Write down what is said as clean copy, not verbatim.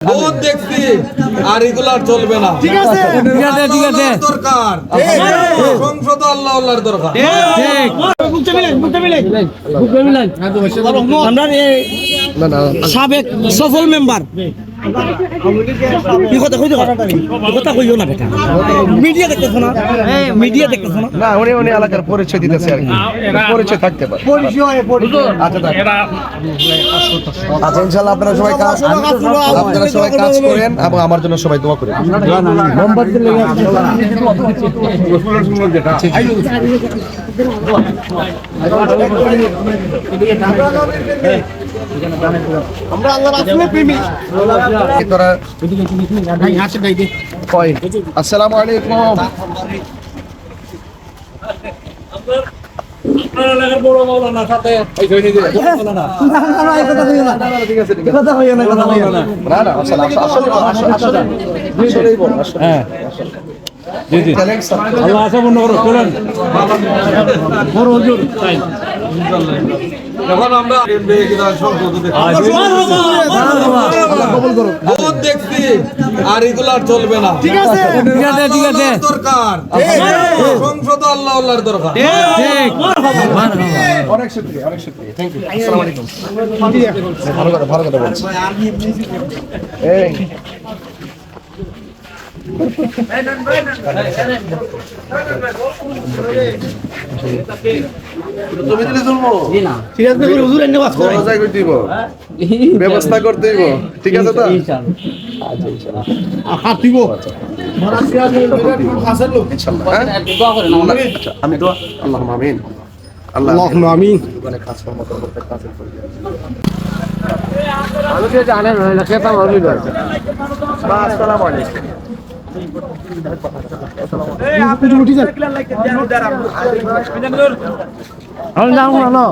বহুত দেখছি আর এগুলার চলবে না। ঠিক আছে ঠিক আছে দরকার সংসদ আল্লাহ আল্লাহর দরকার। ঠিক আমরা সাবেক সফল মেম্বার মিডিয়া দেখতেছ না মিডিয়া দেখতেছ না না উনি এলাকার পরিচয় দিতেছে আর কি পরিচয় থাকতে পারে আচ্ছা ইনশাআল্লাহ আপনারা সবাই কাজ করেন এবং আমার জন্য সবাই দোয়া করেন আমরা আল্লাহর রাসূলের প্রেমী আসসালামু আলাইকুম আল্লাহ আশা পূর্ণ করো চলেন। এখন আমরা বহুত দেখছি আর এগুলার চলবে না। ঠিক আছে ঠিক আছে দরকার সংসদ আল্লাহ আল্লাহর দরকার। ঠিক অনেক শুকরিয়া থ্যাংক ইউ আসসালামু আলাইকুম ভালো কথা বলছি এই ব্যবস্থা করতে দিব ঠিক আছে তো আমি তো আল্লাহ আমিন আল্লাহ আমিন কাজকর্ম করতে কাজ করি আমি যে জানেন না খেতাম আমি আসসালামু আলাইকুম আমরা